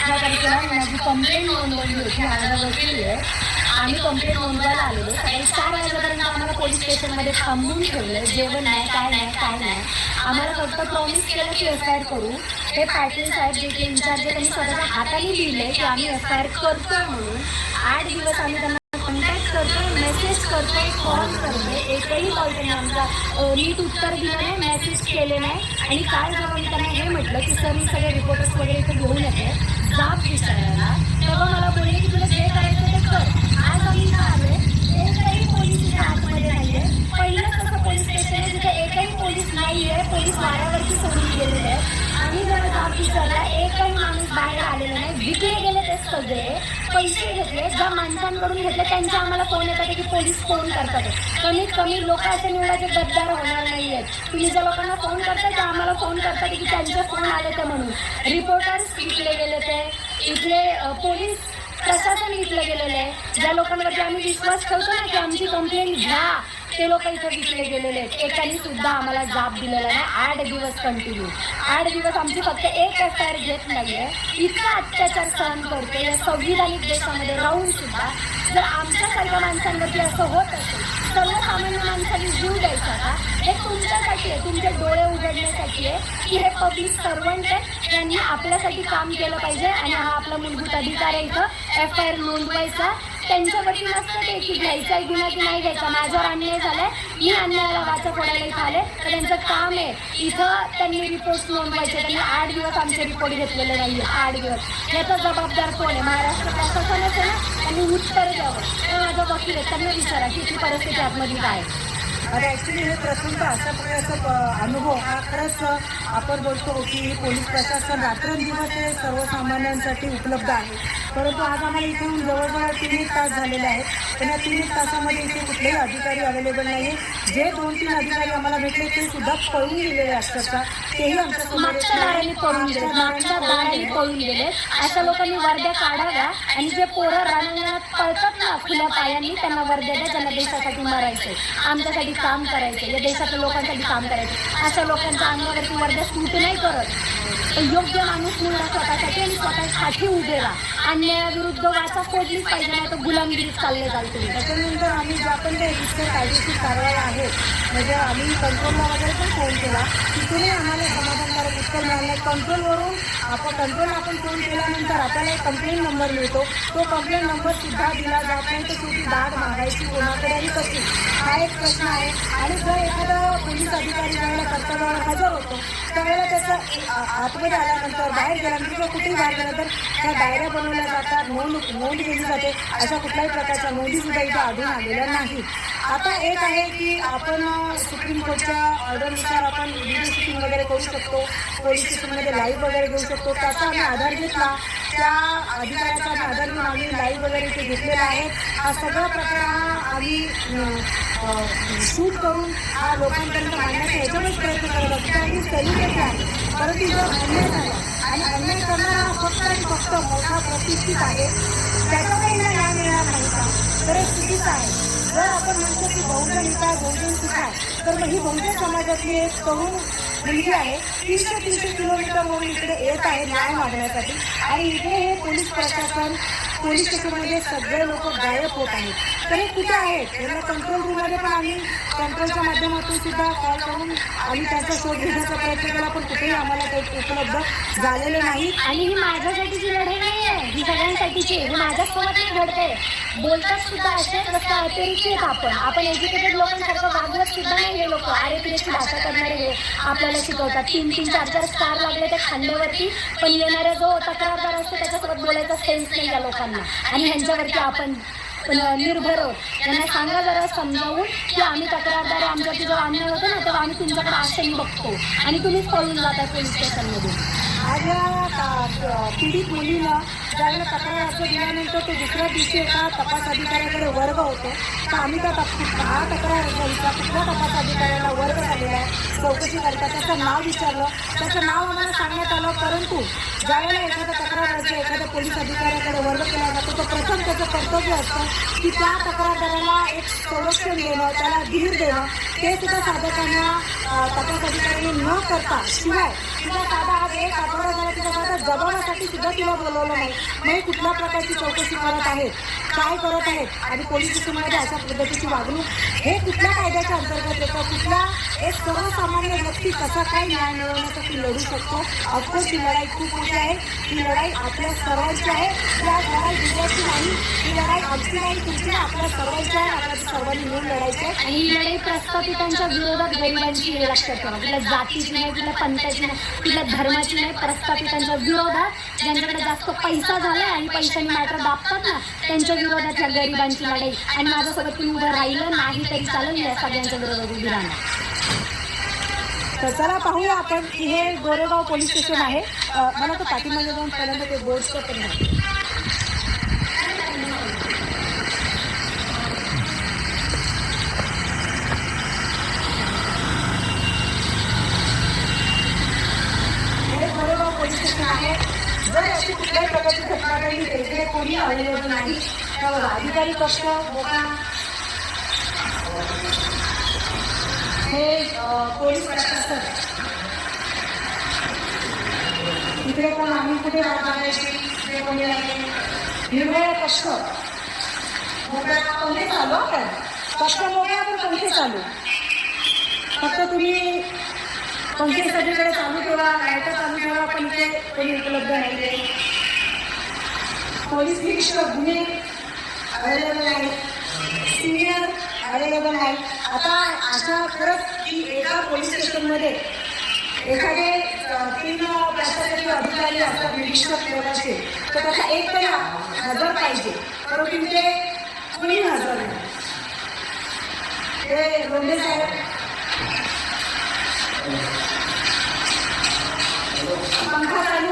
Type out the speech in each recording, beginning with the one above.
18 तारखेला माझी कंप्लेंट नोंदवली होती. माझा वकील आहे. आम्ही कंप्लेंट नोंदवायला आलेलो. सकाळी 4 वाजेपर्यंत आम्हाला पोलीस स्टेशनमध्ये थांबवून ठेवलं. जेवण नाही, काय नाही. आम्हाला फक्त प्रॉमिस केलं की FIR करू. हे पाटील साहेब जे काही इन्चार्ज आहे त्यांनी स्वतःच्या हाताने लिहिले की आम्ही FIR करतोय म्हणून. 8 दिवस आम्ही त्यांना कॉन्टॅक्ट करतोय, मेसेज करतोय, कॉल करतोय. एकही कॉल त्यांनी आमचा नीट उत्तर दिलं नाही, मेसेज केले नाही. आणि काल जेव्हा मी त्यांना हे म्हटलं की सर मी सगळे रिपोर्टर्स वगैरे इथे घेऊन येते जाब विचारायला, तेव्हा मला बोलले की तुला जे करायचं ते कर. आज आम्ही इथं आलोय, एकही पोलीस इथे आतमध्ये नाही आहे. पहिलंच असं पोलीस स्टेशन आहे जिथे एकही पोलीस नाही आहे. पोलीस वाऱ्यावरती सोडून गेलेले आहेत. आणि जेव्हा जाब विचारला एकही माणूस बाहेर आलेला नाही. विकले गेले ते सगळे, पैसे घेतले, ज्या माणसांकडून घेतले त्यांचे आम्हाला फोन येतात की पोलीस फोन करतात. कमीत कमी लोक असे निवडाचे गद्दार होणार नाही आहेत. तुम्ही ज्या लोकांना फोन करताय ते आम्हाला फोन करतात की त्यांचे फोन आले ते म्हणून. रिपोर्टर्स विकले गेले, ते इथले पोलीस प्रशासन विकलं गेलेलं आहे. ज्या लोकांवरती आम्ही विश्वास ठेवतो ना की आमची कंप्लेंट घ्या, ते लोक इथे विकले गेलेले आहेत. एकाने सुद्धा आम्हाला जाब दिलेला नाही. 8 दिवस कंटिन्यू, 8 दिवस आमची फक्त एक FIR घेत नाहीये. इतका अत्याचार सहन करते या संविधानिक देशामध्ये राहून सुद्धा. जर आमच्यासारख्या माणसांवरती असं होत असेल, सर्वसामान्य माणसांनी जीव द्यायचा का? हे तुमच्यासाठी आहे, तुमचे डोळे उघडण्यासाठी आहे की हे पब्लिक सर्वंट आहे, त्यांनी आपल्यासाठी काम केलं पाहिजे. आणि हा आपला मूलभूत अधिकार आहे इथं FIR नोंदवायचा. त्यांच्यावरती नसतं ते की घ्यायचा आहे गुन्हा की नाही घ्यायचा. माझ्यावर अन्याय झालाय, मी अन्यायाला वाचा फोडायला इथं आले, तर त्यांचं काम आहे इथं त्यांनी रिपोर्ट नोंदवायचे. त्यांनी 8 दिवस आमचे रिपोर्ट घेतलेले नाही. 8 दिवस याचा जबाबदार कोण आहे? महाराष्ट्र प्रशासनच आहे ना. त्यांनी उत्तर द्यावं. तर माझा वकील आहे, त्यांना विचारा की ती परिस्थिती आतमध्ये काय. आता ॲक्च्युली हे प्रथमतः अशा प्रकारचा अनुभव हा खरंच आपण बोलतो की पोलीस प्रशासन रात्रंदिवस हे सर्वसामान्यांसाठी उपलब्ध आहे. परंतु आज आम्हाला इथे येऊन जवळजवळ 3 तास झालेले आहेत. पण या 3 तासामध्ये इथे कुठलेही अधिकारी अवेलेबल नाही आहे. जे 2-3 अधिकारी आम्हाला भेटले ते सुद्धा पळून गेलेले असतात का, तेही आमच्या मागच्या दाराने पळून गेले. अशा लोकांनी वर्द्या काढाव्या आणि जे पोरं रानांगणात पळतात ना खुल्या पायांनी, त्यांना वर्द्या द्या. ज्यांना देशासाठी मरायचे, आमच्यासाठी काम करायचे, या देशातल्या लोकांसाठी काम करायचे. अशा लोकांच्या अंगावरती वर्द्या सूट नाही करत. योग्य माणूस निवडा स्वतःसाठी आणि स्वतःसाठी उभे राहा. अन्यायाविरुद्ध वाचा फोडलीच पाहिजे, नाही तर गुलामगिरीत चालले जाल तुम्ही. त्याच्यानंतर आम्ही ज्या पण काही इतर कायदेशीर कारवाई आहेत, म्हणजे आम्ही कंट्रोलला वगैरे पण फोन केला, तिथूनही आम्हाला समाधानकारक उत्तर मिळालं नाही. कंट्रोलवरून आपण फोन केल्यानंतर आपल्याला एक कंप्लेंट नंबर मिळतो. तो कंप्लेंट नंबर सुद्धा दिला जात नाही. तर शेवटी दाद मागायची कोणाकडे आणि कशी, हा एक प्रश्न आहे. आणि जर एखादा पोलीस अधिकारी ज्यावेळेला कर्तव्यावर हजर होतो त्यावेळेला त्याचं आतमध्ये आल्यानंतर बाहेर गेल्यानंतर किंवा कुठेही बाहेर गेल्यानंतर त्या डायऱ्या बनवल्या जातात, नोंद केली जाते. अशा कुठल्याही प्रकारच्या नोंदीसुद्धा इथं आढळून आलेल्या नाहीत. आता एक आहे की आपण सुप्रीम कोर्टच्या ऑर्डरनुसार आपण व्हिडिओ शूटिंग वगैरे करू शकतो, पोलीस स्टेशनमध्ये लाईव्ह वगैरे घेऊ शकतो. त्याचा आम्ही आधार घेतला, त्या अधिकाऱ्याचा आम्ही आधार घेऊन आम्ही लाईव्ह वगैरे इथे घेतलेला आहे. हा सगळा प्रकार आम्ही शूट करून हा लोकांपर्यंत मांडण्याचा याच्यावरच प्रयत्न करत असतो. आम्ही सेलिब्रेट आहे, परंतु जर अन्याय झाला आणि अन्याय करणारा हा फक्त आणि फक्त मोठा प्रतिष्ठित आहे, त्याचा काही न्याय मिळणार नाही का, तर हे चुकीचं आहे. जर आपण म्हणतो की बहुजन हित आहे, बहुजन सुख आहे, तर मग ही बहुजन समाजातली एक तरुण मुलगी आहे, 300 किलोमीटरवरून इकडे येत आहे न्याय मागण्यासाठी. आणि इथे हे पोलीस प्रशासन, पोलीस स्टेशनमध्ये सगळे लोक गायब होत आहेत. तर हे कुठे आहेत? यांना कंट्रोल रूममध्ये पण आम्ही कंट्रोलच्या माध्यमातून सुद्धा कॉल करून आम्ही त्यांचा शोध घेण्याचा प्रयत्न केला, पण कुठेही आम्हाला काही उपलब्ध झालेले नाही. आणि ही माझ्यासाठीची लढाई नाही आहे, ही सगळ्यांसाठीची आहे. ही माझ्यासोबत नाही घडते. बोलतात सुद्धा असे रस्ता अतिरिक्त आपण एज्युकेटेड लोकांसारखं वागवत सुद्धा नाही. हे लोक आरेपिरेची भाषा करणारे हे आपल्याला शिकवतात. 3-3, 4-4 स्टार लागले त्या खांद्यावरती, पण येणारा जो तक्रारदार असतो त्याच्यासोबत बोलायचा सेन्स नाही या लोकांना. आणि ह्यांच्यावरती आपण निर्भर आहोत. त्यांना सांगा जरा समजावून की आम्ही तक्रारदार आहे, आमच्यावरती जेव्हा अन्याय होतो ना तेव्हा आम्ही तुमच्याकडे आशेने बघतो आणि तुम्हीच पळून जाताय पोलीस स्टेशनमधून. आज या पीडित मुलीनं ज्यावेळेला तक्रार अर्ज दिल्यानंतर तो दुसऱ्या दिवशी एका तपास अधिकाऱ्याकडे वर्ग होतो. तर आम्ही त्या हा तक्रार अर्जाचा कुठल्या तपास अधिकाऱ्याला वर्ग झालेला आहे चौकशी करता त्याचं नाव विचारलं. त्याचं नाव आम्हाला सांगण्यात आलं. परंतु ज्यावेळेला एखादा तक्रार अर्ज एखाद्या पोलीस अधिकाऱ्याकडे वर्ग केला जातो तर प्रथम त्याचं कर्तव्य असतं की त्या तक्रारदाराला एक संरक्षण देणं, त्याला धीर देणं. ते सुद्धा साधकांना तपास अधिकाऱ्यांनी न करता शिवाय तिला साधा आज एक आठवडा झाला तिला साधा जबाबासाठी सुद्धा तिला बोलवलं नाही. मग कुठल्या प्रकारची चौकशी करत आहेत, काय करत आहेत आणि पोलीस स्टेशनमध्ये अशा पद्धतीची वागणूक हे कुठल्या कायद्याच्या अंतर्गत येतं? कुठला एक सर्वसामान्य व्यक्ती कसा काय न्याय मिळवण्यासाठी लढू शकतो? ऑफकोर्स ही लढाई खूप मोठी आहे. ही लढाई आपल्या सर्वांची आहे. या लढाई विजयाची नाही, ही लढाई आमची नाही, तुमची, आपल्या सर्वांची आहे. आपल्याला सर्वांनी मिळून लढायची आहे. आणि ही लढाई प्रस्थापितांच्या विरोधात गरिबांची हे लक्षात ठेवा. तिला जातीची नाही, तिला पंथाची नाही, तिला धर्माची नाही, प्रस्थापितांच्या विरोधात ज्यांच्याकडे जास्त पैसा झाला आणि पैशाने मॅटर दाबतात ना त्यांच्या विरोधात या गरिबांची लढाई. आणि माझ्यासोबत तुम्ही उभं राहिलं नाही तरी चालेल, या सगळ्यांच्या विरोधात उभी राहणार. तर चला पाहूया आपण की हे गोरेगाव पोलीस स्टेशन आहे. मला तो पाठीमागे जाऊन पहिल्यांदा ते बोर्डचं पण नाही. गोरेगाव पोलीस स्टेशन आहे. जर अशी कुठल्याही प्रकारची घटना घडली तरी कोणी अवेलेबल नाही. अधिकारी कक्ष बघा, हे पोलीस प्रशासन. इकडे पण आम्ही कुठे इकडे कोणी आहे निर्भय कक्ष पंखे चालू. आपण कक्ष मोठ्या पण पंखे चालू. फक्त तुम्ही पंखे सगळीकडे चालू ठेवा, लाईट चालू ठेवा, पण इथे कोणी उपलब्ध नाही आहे. पोलीस निरीक्षक गुन्हे अवेलेबल आहे, सिनियर अवेलेबल आहे. आता अशा खरंच की एका पोलीस स्टेशनमध्ये एखादे 3 प्रशासकीय अधिकारी असतात निरीक्षक लेवलचे, तर त्याचा एक तरी हजर पाहिजे. परंतु ते कोणी हजर नाही. ते लोंढे साहेब पंखा चालू.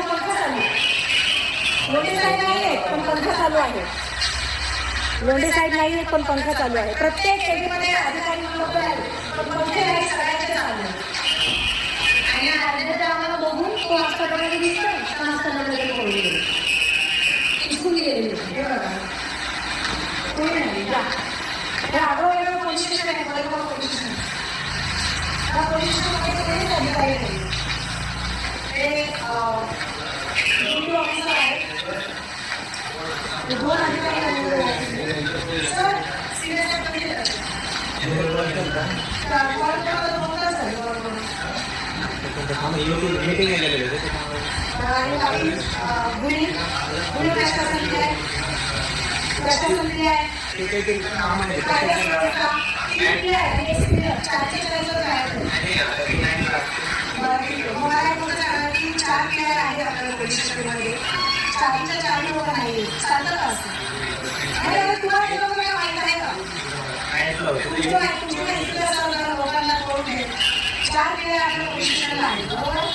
लोंढे साहेब नाही आहेत पण पंखा चालू आहे. लोंढे साहेब नाही आहेत पण पंखा चालू आहे. प्रत्येक केंद्रामध्ये अधिकारी उपलब्ध आहे पण पंखे नाही सगळ्यांचे चालू आहे. आणि राज्यात आम्हाला बघून तो मागचा डोळ्याने दिसतोय, तो मागचा डोळ्याने पळून गेले, इथून गेलेले. हे बघा कोणी नाही. हे आग्रह वेगळं पोलीस स्टेशन आहे. Goregaon police station. त्या पोलीस स्टेशनमध्ये कोणीच अधिकारी नाही. ते ड्युटी ऑफिसर आहेत. 2 अधिकारी झालेले आहेत. सर सिनियर गुन्हे प्रशासन आहे. चार प्लेयर आहे आपल्या पोलीस स्टेशनमध्ये. 4 लोक नाही चालतं का असं? तुम्हाला माहीत आहे का? तुमच्या लोकांना कोण आहे? 4 प्लेयर आपल्या पोलीस स्टेशनला आहे. बरोबर.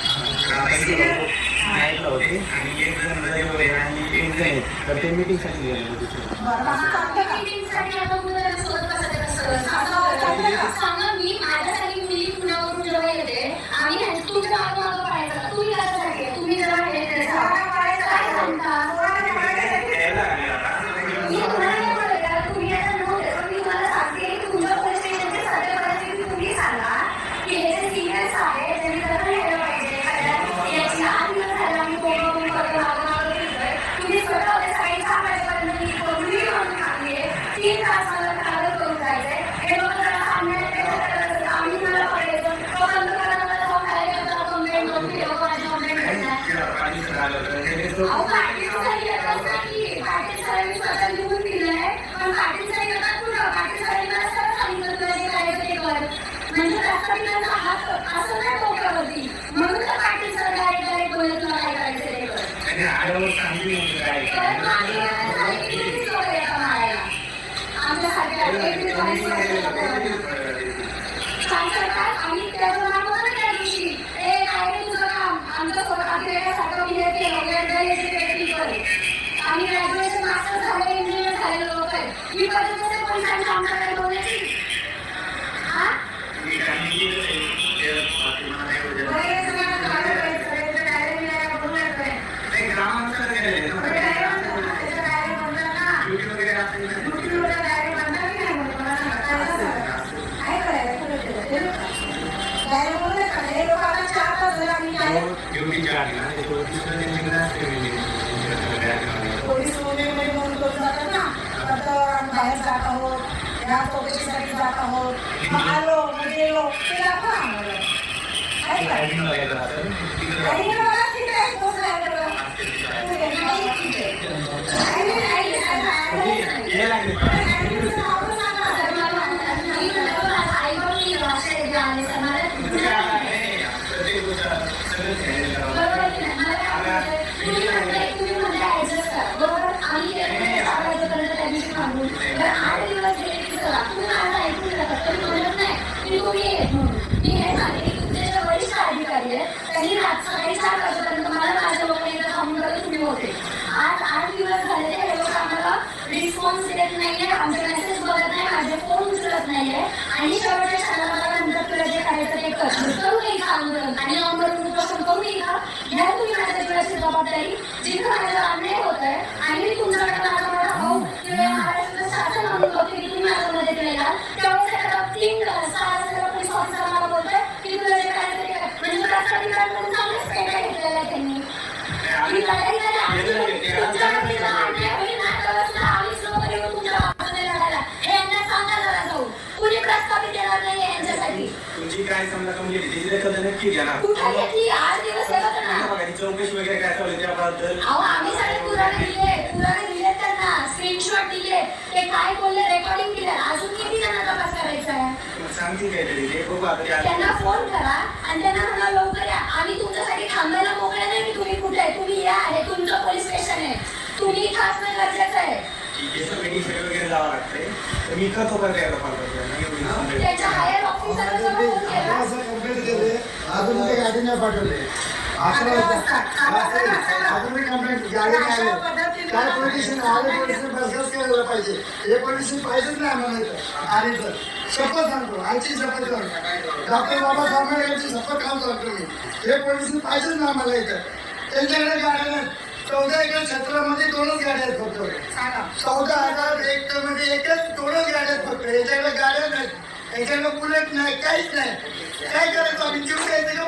तर ते मीटिंगसाठी गेले. बरं असं चालतं का? सांगा मी माझ्यासाठी मुली पुण्यावरून जेव्हा येते आणि तुमच्या आम्हाला पाहायचं तुम्ही कशासाठी तुम्ही जरा काय सांगता तुम्ही आता नव्हते मी मला सांगते तुमच्या परिस्थितीचे सगळे परिस्थिती तुम्ही सांगा की हे जे सिनियर्स आहे त्यांनी जरा हेलं पाहिजे याची आधी झाला आम्ही कोण करतो तुम्ही स्वतः सकाळी 6 वाजेपर्यंत मी म्हणून सांगते 3 तास मला कागद करून जायचंय. हे लोक जरा आम्ही मला पडायचं बंद करायला मला जाऊन खायला कंप्लेंट करून ठेवा कोणाची कंप्लेंट करणार. अहो पाटील साहेब येतात ना की पाटील साहेब स्वतः लिहून दिलंय पण पाटील साहेब येतात कुठं? पाटील साहेब मला सगळं सांगितलं तुला जे करायचं ते कर. म्हणजे प्रस्थापितांचा हात असं नाही डोक्यावरती म्हणून तर पाटील सर डायरेक्ट बोलले तुला काय करायचं ते कर. आमच्यासारख्या आणि त्याचं नाव होतं त्या दिवशी काय रे तुझं काम आमच्यासोबत आपल्याला सारखं ही पद्धत आहे पोलिसांची आमच्याकडे बोलण्याची. हा? पोलीस वगैरे नोंद करून जातात ना, तर बाहेर जात आहोत, ह्या चौकशीसाठी जात आहोत, मग आलो मग गेलो ते दाखवा आम्हाला. काय करायचं? आणि हे बघा ठीक आहे, तोच आहे बघा. ठीक आहे, नाही, ठीक आहे. आणि नाही, त्यांनी सकाळी 4 वाजेपर्यंत मला माझ्या लोकांनी थांबून तुम्ही होते. आज 8 दिवस झाले हे लोक आम्हाला रिस्पॉन्स देत नाहीये, आमचे मेसेज बघत नाही, माझे फोन उचलत नाहीये आणि शेवटच्या क्षणाला मला म्हणतात तुला जे करायचं ते करू नये आंदोलन आणि आंदोलन उपोषण करू नये का घ्या तुम्ही माझ्या तुळाची जबाबदारी. जिथं माझा अन्याय होत आहे आणि मी तुमच्याकडे माझा भाऊ महाराष्ट्राचं शासन म्हणून बघते की तुम्ही माझ्या मध्ये केलेला त्यावेळेस एखादा 6 वाजता पोलीस ऑफिसर मला बोलतोय की तुला जे करायचं ते म्हणजे राष्ट्रवादीकडून चांगलेच पेटा घेतलेला आहे त्यांनी. आम्ही लढाई तुमच्याकडे अन्याय होईल ना त्यावेळेस आम्हीच लोक येऊन तुमच्या बाजूने लढायला हे यांना सांगा जरा जाऊन. कुणी प्रस्तावित येणार नाही यांच्यासाठी. तुमची काय समजा कंप्लेंट दिली तर नक्की घ्या ना. कुठे घेतली 8 दिवस हे बघा ना. चौकशी वगैरे काय चालू त्याबद्दल अहो आम्ही सगळे पुरावे दिले त्यांना स्क्रीनशॉट दिले ते काय बोलले रेकॉर्डिंग दिलं अजून किती जणांना तपास करायचा आहे. सांगतील काहीतरी ते बघू आता. त्यांना फोन करा आणि त्यांना म्हणा लवकर या. आम्ही तुमच्यासाठी थांबायला मोकळे नाही की तुम्ही कुठे आहे तुम्ही या हे तुमचं पोलीस स्टेशन आहे तुम्ही इथं असणं गरजेचं आहे. मीटिंग वगैरे जावं लागतंय तर मी करतो का काय लोकांना त्याच्या हायर ऑफिसरला फोन केला कंप्लेंट केले अजून ते गाडी नाही पाठवले. अजून मी कंप्लेंट गाडी नाही आले काय पोलिटिशियन आले पोलिटिशियन बसच केलं पाहिजे. हे पोलिटिशियन पाहिजेच नाही आम्हाला इथं. आणि तर शपथ सांगतो आजची शपथ करतो डॉक्टर बाबासाहेब यांची शपथ काम करतो मी. हे पोलिटिशियन पाहिजेच नाही आम्हाला इथं. त्यांच्याकडे गाड्या नाही 14 एकर क्षेत्रामध्ये 2च गाड्या आहेत फक्त. 14,000 हेक्टरमध्ये एकच 2च गाड्या आहेत फक्त. याच्याकडे गाड्या नाहीत, याच्याकडे बुलेट नाही, काहीच नाही. काय करायचं आम्ही जीव द्यायचं का?